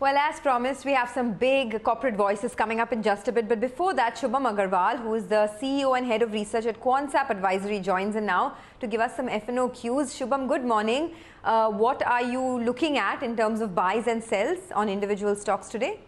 Well, as promised, we have some big corporate voices coming up in just a bit. But before that, Shubham Agarwal, who is the CEO and Head of Research at Quantsap Advisory, joins in now to give us some F&O cues. Shubham, good morning. What are you looking at in terms of buys and sells on individual stocks today?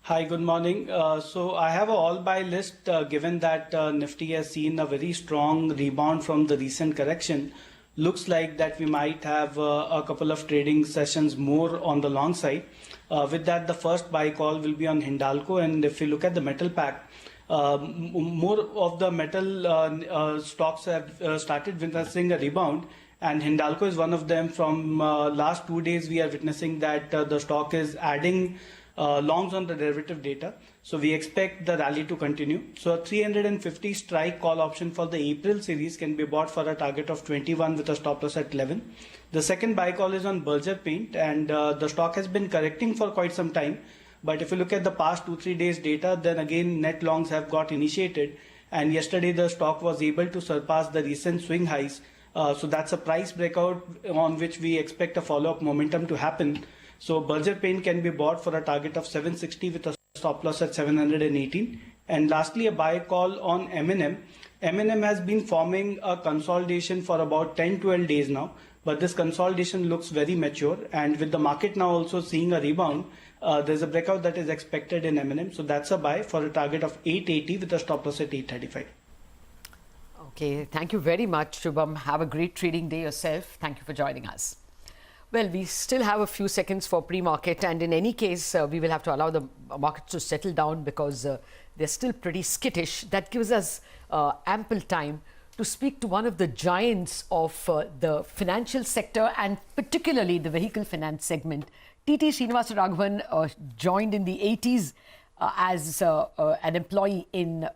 Hi, good morning. So I have an all-buy list given that Nifty has seen a very strong rebound from the recent correction. Looks like that we might have a couple of trading sessions more on the long side. With that, the first buy call will be on Hindalco, and if you look at the metal pack, more of the metal stocks have started witnessing a rebound, and Hindalco is one of them. From last 2 days, we are witnessing that the stock is adding longs on the derivative data. So we expect the rally to continue. So a 350 strike call option for the April series can be bought for a target of 21 with a stop loss at 11. The second buy call is on Berger Paint, and the stock has been correcting for quite some time. But if you look at the past 2-3 days data, then again net longs have got initiated, and yesterday the stock was able to surpass the recent swing highs. So that's a price breakout on which we expect a follow-up momentum to happen. So Berger Paint can be bought for a target of 760 with a stop loss at 718. And lastly, a buy call on M&M. M&M has been forming a consolidation for about 10-12 days now, but this consolidation looks very mature, and with the market now also seeing a rebound, there's a breakout that is expected in M&M. So that's a buy for a target of 880 with a stop loss at 835. Okay, thank you very much, Shubham. Have a great trading day yourself. Thank you for joining us. Well, we still have a few seconds for pre-market, and in any case, we will have to allow the markets to settle down because they're still pretty skittish. That gives us ample time to speak to one of the giants of the financial sector, and particularly the vehicle finance segment. T.T. Srinivasa Raghavan joined in the 80s as an employee in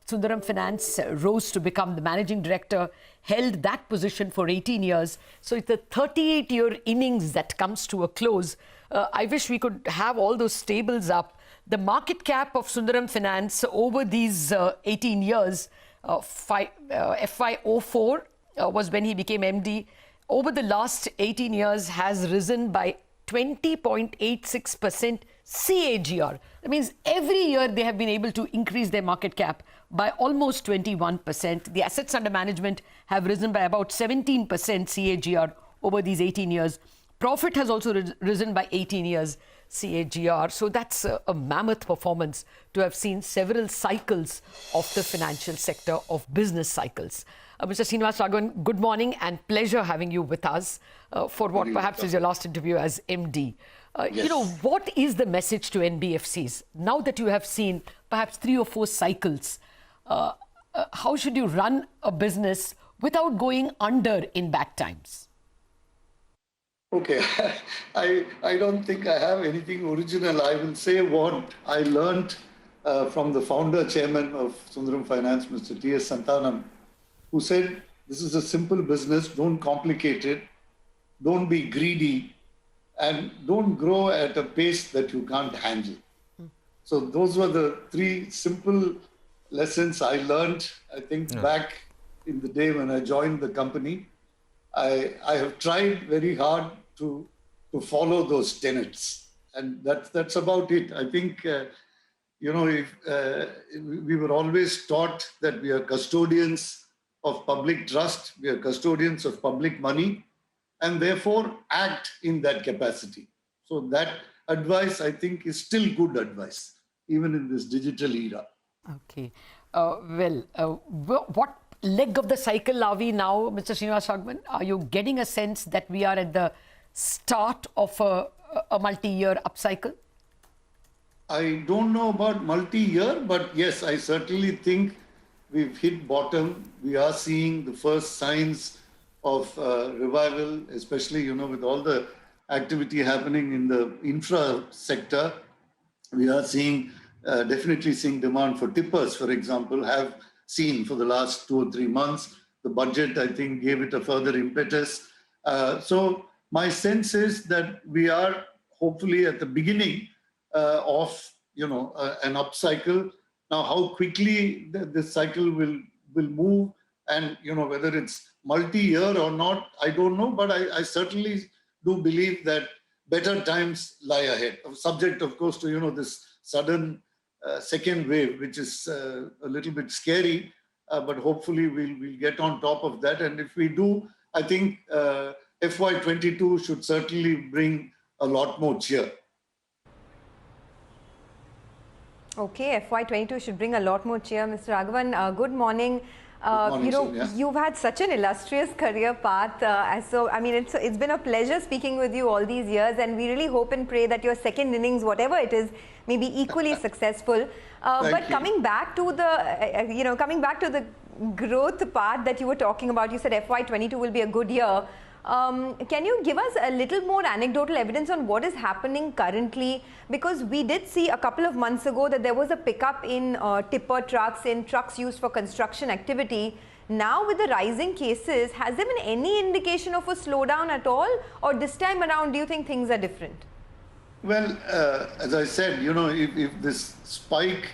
Sundaram Finance, rose to become the managing director, held that position for 18 years. So it's a 38-year innings that comes to a close. I wish we could have all those tables up. The market cap of Sundaram Finance over these 18 years, FY04 was when he became MD. Over the last 18 years has risen by 20.86% CAGR. That means every year they have been able to increase their market cap by almost 21%. The assets under management have risen by about 17% CAGR over these 18 years. Profit has also risen by 18 years CAGR. So that's a mammoth performance to have seen several cycles of the financial sector, of business cycles. Mr. Srinivasa Raghavan, good morning and pleasure having you with us for what perhaps is your last interview as MD. Yes. You know, what is the message to NBFCs now that you have seen perhaps 3 or 4 cycles? How should you run a business without going under in bad times? Okay, I don't think I have anything original. I will say what I learned from the founder chairman of Sundaram Finance, Mr. T.S. Santhanam, who said, this is a simple business, don't complicate it, don't be greedy, and don't grow at a pace that you can't handle. So those were the 3 simple lessons I learned, I think, back in the day when I joined the company. I have tried very hard to follow those tenets, and that's about it. I think, you know, if, we were always taught that we are custodians of public trust, we are custodians of public money, and therefore act in that capacity. So that advice, I think, is still good advice, even in this digital era. Okay. What leg of the cycle are we now, Mr. Srinivasa Raghavan? Are you getting a sense that we are at the start of a multi-year upcycle? I don't know about multi-year, but yes, I certainly think we've hit bottom. We are seeing the first signs of revival, especially, you know, with all the activity happening in the infra sector. We are seeing, definitely seeing demand for tippers, for example, have seen for the last 2 or 3 months. The budget, I think, gave it a further impetus. So my sense is that we are hopefully at the beginning of, you know, an upcycle. Now, how quickly this cycle will move, and, you know, whether it's multi-year or not, I don't know, but I certainly do believe that better times lie ahead. Subject, of course, to this sudden second wave, which is a little bit scary, but hopefully we'll get on top of that. And if we do, I think FY22 should certainly bring a lot more cheer. Okay, FY22 should bring a lot more cheer. Mr. Raghavan, good morning. Morning, Sonia. You've had such an illustrious career path. So, I mean, it's been a pleasure speaking with you all these years, and we really hope and pray that your second innings, whatever it is, may be equally successful. But you. coming back to the growth part that you were talking about, you said FY22 will be a good year. Can you give us a little more anecdotal evidence on what is happening currently? Because we did see a couple of months ago that there was a pickup in tipper trucks, in trucks used for construction activity. Now with the rising cases, has there been any indication of a slowdown at all? Or this time around, do you think things are different? Well, as I said, if this spike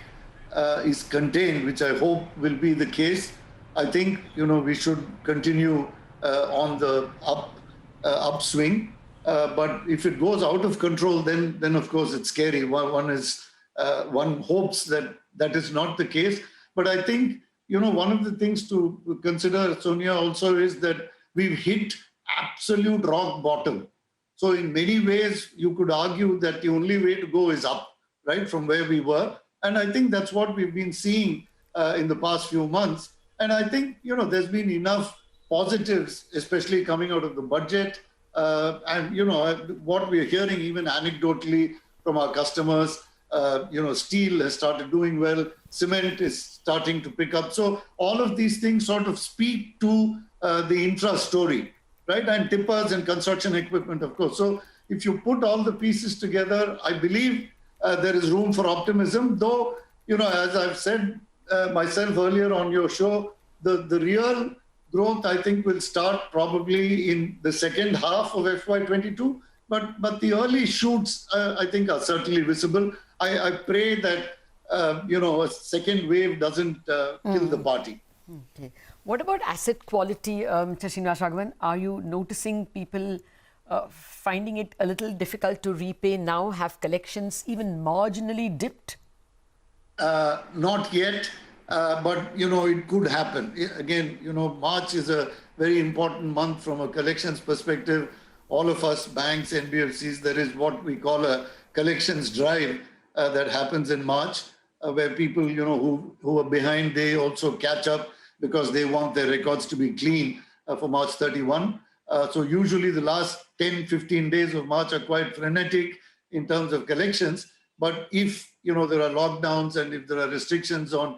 is contained, which I hope will be the case, I think, we should continue on the upswing. But if it goes out of control, then of course it's scary. One hopes that is not the case. But I think, one of the things to consider, Sonia, also is that we've hit absolute rock bottom. So in many ways, you could argue that the only way to go is up, right, from where we were. And I think that's what we've been seeing in the past few months. And I think, there's been enough positives, especially coming out of the budget. And, what we are hearing even anecdotally from our customers, steel has started doing well, cement is starting to pick up. So all of these things sort of speak to the infra story, right? And tippers and construction equipment, of course. So if you put all the pieces together, I believe there is room for optimism, though, as I've said myself earlier on your show, the real growth, I think, will start probably in the second half of FY22. But the early shoots, I think, are certainly visible. I pray that, a second wave doesn't kill the party. Okay. What about asset quality, Mr. Srinivas Raghavan? Are you noticing people finding it a little difficult to repay now? Have collections even marginally dipped? Not yet. But, it could happen. Again, March is a very important month from a collections perspective. All of us, banks, NBFCs, there is what we call a collections drive that happens in March, where people, who are behind, they also catch up because they want their records to be clean for March 31. So usually the last 10, 15 days of March are quite frenetic in terms of collections. But if, there are lockdowns and if there are restrictions on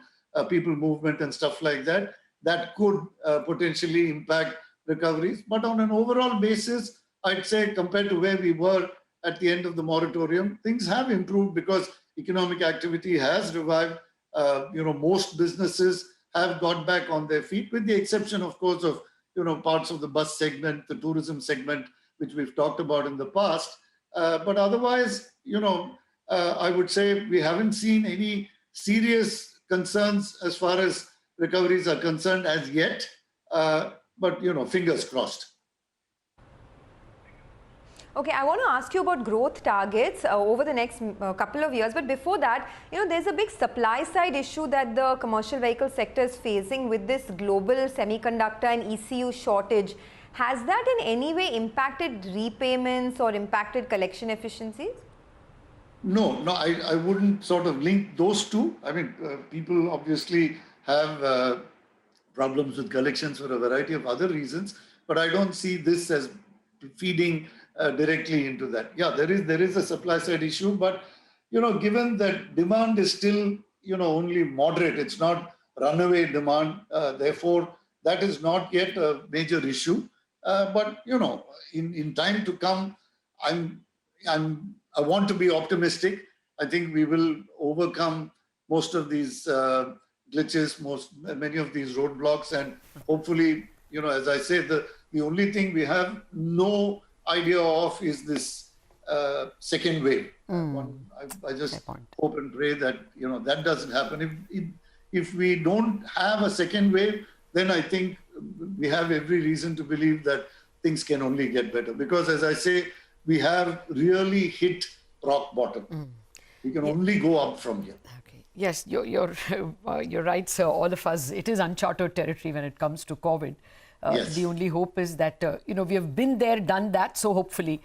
people movement and stuff like that, that could potentially impact recoveries. But on an overall basis, I'd say compared to where we were at the end of the moratorium, things have improved because economic activity has revived. Most businesses have got back on their feet, with the exception, of course, of parts of the bus segment, the tourism segment, which we've talked about in the past. But otherwise, I would say we haven't seen any serious concerns as far as recoveries are concerned as yet, but fingers crossed. Okay, I want to ask you about growth targets over the next couple of years. But before that, there's a big supply side issue that the commercial vehicle sector is facing with this global semiconductor and ECU shortage. Has that in any way impacted repayments or impacted collection efficiencies? No, I wouldn't sort of link those two. I mean, people obviously have problems with collections for a variety of other reasons, but I don't see this as feeding directly into that. Yeah, there is a supply side issue, but given that demand is still only moderate, it's not runaway demand. Therefore, that is not yet a major issue. But in time to come, I want to be optimistic. I think we will overcome most of these glitches, many of these roadblocks, and hopefully, as I say, the only thing we have no idea of is this second wave. I just hope and pray that that doesn't happen. If we don't have a second wave, then I think we have every reason to believe that things can only get better. Because as I say, we have really hit rock bottom. We can only go up from here. Okay. Yes, you're right, sir. All of us, it is uncharted territory when it comes to COVID. Yes. The only hope is that, we have been there, done that. So hopefully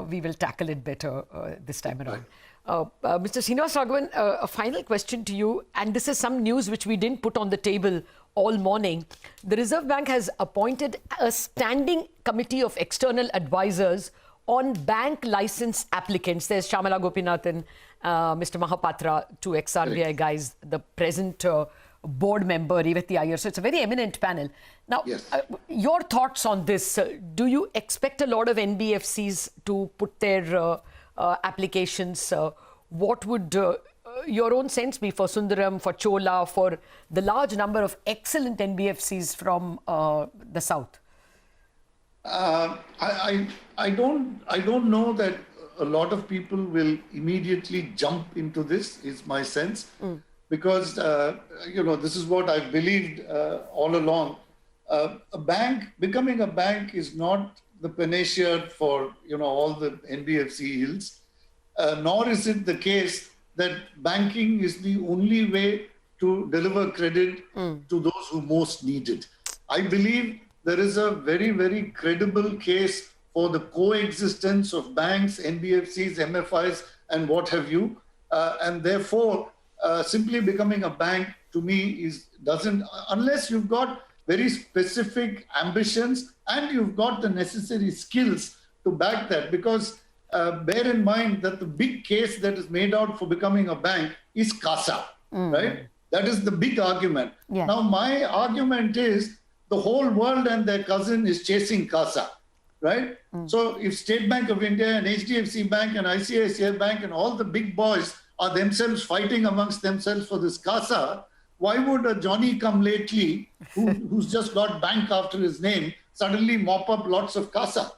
we will tackle it better this time around. Mr. Srinivas Raghavan, a final question to you. And this is some news which we didn't put on the table all morning. The Reserve Bank has appointed a standing committee of external advisors on bank license applicants. There's Shamala Gopinathan, Mr. Mahapatra, two ex-RBI guys, the present board member, Revati Iyer. So it's a very eminent panel. Now, Yes. Your thoughts on this? Do you expect a lot of NBFCs to put their applications? What would your own sense be for Sundaram, for Chola, for the large number of excellent NBFCs from the south? I don't know that a lot of people will immediately jump into this, is my sense, because this is what I've believed all along. Becoming a bank is not the panacea for all the NBFC ills, nor is it the case that banking is the only way to deliver credit to those who most need it. I believe there is a very, very credible case for the coexistence of banks, NBFCs, MFIs, and what have you. And therefore, simply becoming a bank to me doesn't, unless you've got very specific ambitions and you've got the necessary skills to back that. Because bear in mind that the big case that is made out for becoming a bank is CASA, right? That is the big argument. Yeah. Now, my argument is the whole world and their cousin is chasing CASA, right? So if State Bank of India and HDFC Bank and ICICI Bank and all the big boys are themselves fighting amongst themselves for this CASA, why would a Johnny come lately who's just got bank after his name suddenly mop up lots of CASA?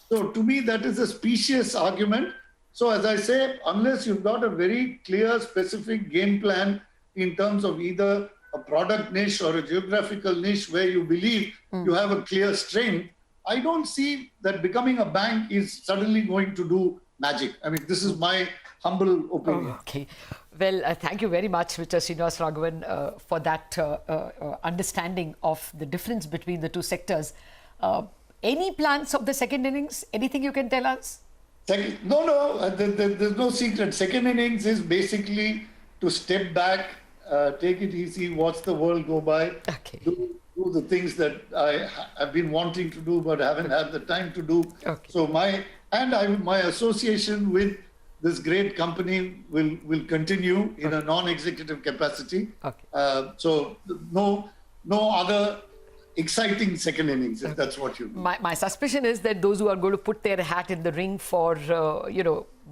So to me, that is a specious argument. So as I say, unless you've got a very clear, specific game plan in terms of either a product niche or a geographical niche where you believe you have a clear strength, I don't see that becoming a bank is suddenly going to do magic. I mean, this is my humble opinion. Okay. Well, thank you very much, Mr. Srinivas Raghavan, for that understanding of the difference between the two sectors. Any plans of the second innings? Anything you can tell us? There's no secret. Second innings is basically to step back, take it easy, watch the world go by, Okay. do the things that I have been wanting to do but haven't had the time to do. Okay. So my association with this great company will continue in a non-executive capacity. Okay. So no other exciting second innings, if that's what you mean. My suspicion is that those who are going to put their hat in the ring for,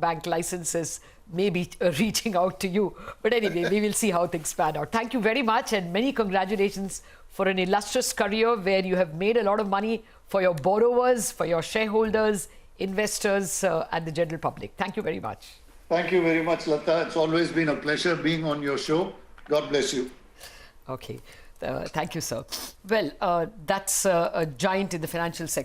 bank licenses may be reaching out to you. But anyway, we will see how things pan out. Thank you very much and many congratulations for an illustrious career where you have made a lot of money for your borrowers, for your shareholders, investors and the general public. Thank you very much. Thank you very much, Lata. It's always been a pleasure being on your show. God bless you. Okay. Thank you, sir. Well, that's a giant in the financial sector.